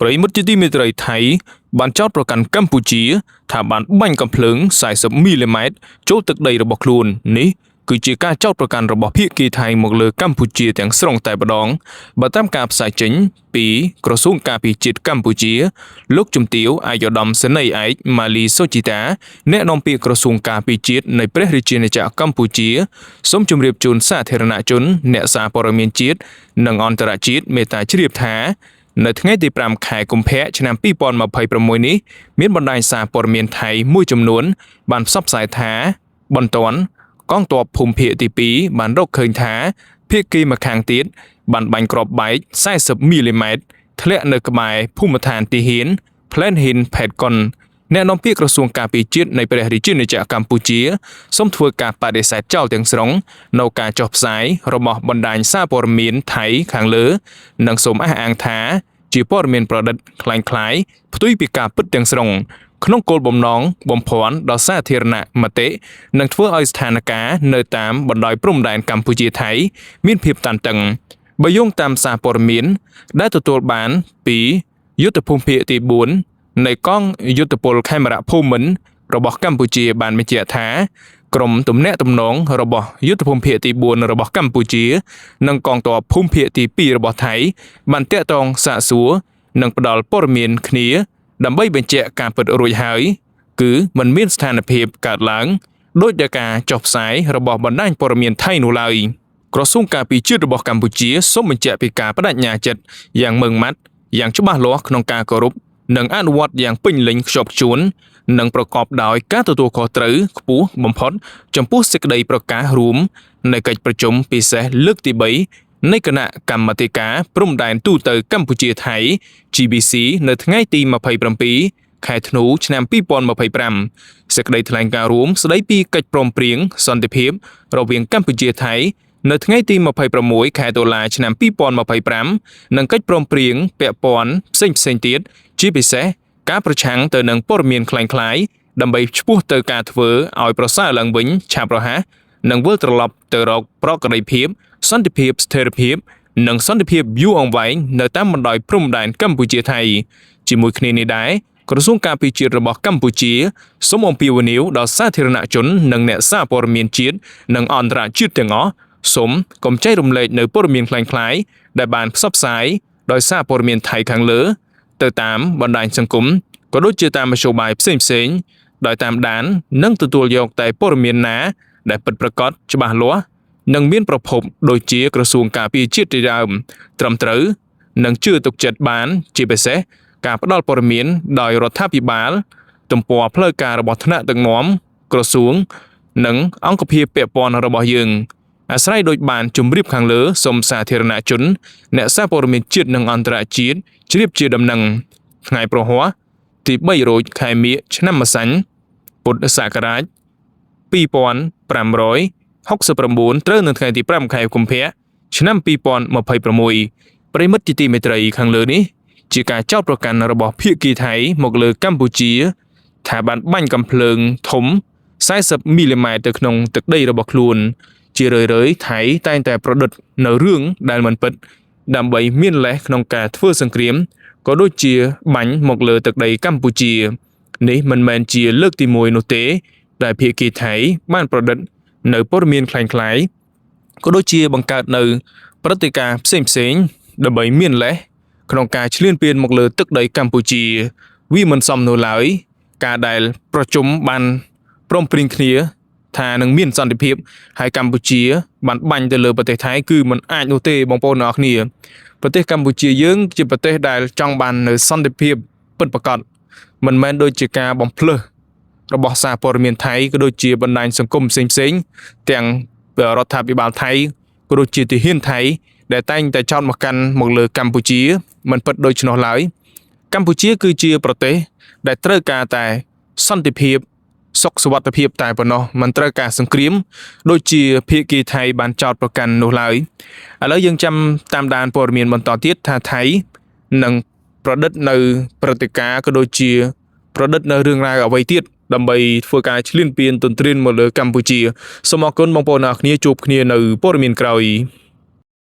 ប្រិយមិត្តជាទីមេត្រីថៃបានចោទប្រកាន់កម្ពុជាថាបានបាញ់កាំភ្លើង40មីលីម៉ែត្រចូលទឹកដីរបស់ខ្លួននេះគឺជាការចោទប្រកាន់របស់ភាគីថៃមកលើកម្ពុជាទាំងស្រុងតែម្ដងបើតាមការផ្សាយចេញពីក្រសួងការពារជាតិកម្ពុជាលោកជំទាវអាយុដំសេនីយ៍ឯកម៉ាលីសូជីតាអ្នកនាំពាក្យក្រសួងការពារជាតិនៃព្រះរាជាណាចក្រកម្ពុជាសូមជម្រាបជូនសាធារណជនអ្នកសារព័ត៌មានជាតិនិងអន្តរជាតិមេត្តាជ្រាបថានៅថ្ងៃទី5ខែកុម្ភៈឆ្នាំ2026នេះមានបណ្ដាញសារព័ត៌មានថៃមួយចំនួនបានផ្សព្វផ្សាយថាបន្ទាន់កងទ័ពភូមិភាគទី2បានរកឃើញថាភាគីម្ខាងទៀតបានបាញ់គ្រាប់បែក40មីលីម៉ែត្រធ្លាក់នៅក្បែរភូមិឋានទីហ៊ាន Plan Hin Phetkon អ្នកនាំពាក្យក្រសួងការពារជាតិនៃព្រះរាជាណាចក្រកម្ពុជាសូមធ្វើការបដិសេធចោលទាំងស្រុងនៅការចុះផ្សាយរបស់បណ្ដាញសារព័ត៌មានថៃខាងលើនិងសូមអះអាងថាជាព័ត៌មានប្រឌិតคล้ายៗផ្ទុយពីការពិតទាំងស្រុងក្នុងគោលបំណងបំភាន់ដល់សាធារណមតិនិងធ្វើឲ្យស្ថានភាពនៅតាមបណ្ដោយព្រំដែនកម្ពុជាថៃមានភាពតានតឹងបើយោងតាមសារព័ត៌មានដែលទទួលបានពីយុទ្ធភូមិភាគទី4នៃកងយុទ្ធពលខេមរៈភូមិន្ទរបស់កម្ពុជាបានបញ្ជាក់ថាក្រុមទំនាក់ទំនងរបស់យុទ្ធភូមិភាគទី4របស់កម្ពុជានិងកងទ័ពភូមិភាគទី2របស់ថៃបានតាក់ទងសាកសួរនិងផ្ដល់ព័ត៌មានគ្នាដើម្បីបញ្ជាក់ការពិតរួចហើយគឺมันមានស្ថានភាពកើតឡើងដោយតែការចុះផ្សាយរបស់បណ្ដាញព័ត៌មានថៃនោះឡើយក្រសួងការពារជាតិរបស់កម្ពុជាសូមបញ្ជាក់ពីការបដិញ្ញាចិត្តយ៉ាងម៉ឺងម៉ាត់យ៉ាងច្បាស់លាស់ក្នុងការគោរពនិងអនុវត្តយ៉ាងពេញលេញខ្ជាប់ខ្ជួននិងប្រកបដោយការទទួលខុសត្រូវខ្ពស់បំផុតចំពោះសេចក្តីប្រកាសរួមនៃកិច្ចប្រជុំពិសេសលើកទី3នៃគណៈកម្មាធិការព្រំដែនទូតកម្ពុជាថៃ GBC នៅថ្ងៃទី27ខែធ្នូឆ្នាំ2025សេចក្តីថ្លែងការណ៍រួមស្តីពីកិច្ចព្រមព្រៀងសន្តិភាពរវាងកម្ពុជាថៃនៅថ្ងៃទី26ខែតុលាឆ្នាំ2025និងកិច្ចព្រមព្រៀងពាក់ព័ន្ធផ្សេងៗទៀតជាពិសេសការប្រឆាំងទៅនឹងព័ត៌មានคล้ายៗដើម្បីឆ្ពោះទៅការធ្វើឲ្យប្រសើរឡើងវិញឆាប់រហ័សនិងវិលត្រឡប់ទៅរកប្រក្រតីភាពសន្តិភាពស្ថិរភាពនិងសន្តិភាពយូរអង្វែងនៅតាមបណ្ដោយព្រំដែនកម្ពុជាថៃជាមួយគ្នានេះដែរក្រសួងការពារជាតិរបស់កម្ពុជាសូមអំពាវនាវដល់សាធារណជននិងអ្នកសារព័ត៌មានជាតិនិងអន្តរជាតិទាំងអស់សូមកុំចែករំលែកនៅព័ត៌មានคล้ายៗដែលបានផ្សព្វផ្សាយដោយសារព័ត៌មានថៃខាងលើទៅតាមបណ្ដាញសង្គមក៏ដូចជាតាមមធ្យោបាយផ្សេងៗដោយតាមដាននិងទទួលយកតែព័ត៌មានណាដែលពិតប្រាកដច្បាស់លាស់និងមានប្រភពដូចជាក្រសួងការពារជាតិជាដើមត្រឹមត្រូវនិងជឿទុកចិត្តបានជាពិសេសការផ្ដល់ព័ត៌មានដោយរដ្ឋាភិបាលទំព័រផ្លូវការរបស់ថ្នាក់ដឹកនាំក្រសួងនិងអង្គភាពពាក់ព័ន្ធរបស់យើងអាស្រ័យដូចបានជម្រាបខាងលើសូមសាធារណជនអ្នកសារព័ត៌មានជាតិនិងអន្តរជាតិជ្រាបជាដំណឹងថ្ងៃប្រហ័សទី3រោចខែមិញឆ្នាំម្សាញ់ពុទ្ធសករាជ2569ត្រូវនៅថ្ងៃទី5ខែកុម្ភៈឆ្នាំ2026ប្រិមិត្តជាទីមេត្រីខាងលើនេះជាការចោទប្រកាន់របស់ភាគីថៃមកលើកម្ពុជាថាបានបាញ់កាំភ្លើងធំ40មីលីម៉ែត្រទៅក្នុងទឹកដីរបស់ខ្លួនជារឿយៗថៃតែងតែប្រឌិតនៅរឿងដែលមិនពិតដើម្បីមានលេសក្នុងការធ្វើសង្គ្រាមក៏ដូចជាបាញ់មកលើទឹកដីកម្ពុជានេះមិនមែនជាលើកទី1នោះទេដែលភាគីថៃបានប្រឌិតនៅព័ត៌មានคล้ายៗក៏ដូចជាបង្កើតនៅព្រឹត្តិការណ៍ផ្សេងៗដើម្បីមានលេសក្នុងការឈ្លានពានមកលើទឹកដីកម្ពុជាវាមិនសមនោះឡើយការដែលប្រជុំបានព្រមព្រៀងគ្នាថានឹងមានសន្តិភាពហើយកម្ពុជាបានបាញ់ទៅលើប្រទេសថៃគឺมันអាចនោះទេបងប្អូនទាំងអស់គ្នាប្រទេសកម្ពុជាយើងជាប្រទេសដែលចង់បាននៅសន្តិភាពពិតប្រាកដមិនមែនដូចជាការបំភ្លើសរបស់សារព័ត៌មានថៃក៏ដូចជាបណ្ដាញសង្គមផ្សេងៗទាំងរដ្ឋាភិបាលថៃក៏ដូចជាទាហានថៃដែលតែងតែចោទមកកាន់មកលើកម្ពុជាមិនពិតដូច្នោះឡើយកម្ពុជាគឺជាប្រទេសដែលត្រូវការតែសន្តិភាពសុខសុវត្ថិភាពតែប៉ុណ្ណោះមិនត្រូវការសង្គ្រាមដូចជាភាគីថៃបានចោទប្រកាន់នោះឡើយឥឡូវយើងចាំតាមដានព័ត៌មានបន្តទៀតថាថៃនឹងប្រឌិតនៅព្រឹត្តិការណ៍ក៏ដូចជាប្រឌិតនៅរឿងរ៉ាវអ្វីទៀតដើម្បីធ្វើការឈ្លានពានទន្ទ្រានមកលើកម្ពុជាសូមអរគុណបងប្អូនអរគ្នាជួបគ្នានៅព័ត៌មានក្រោយ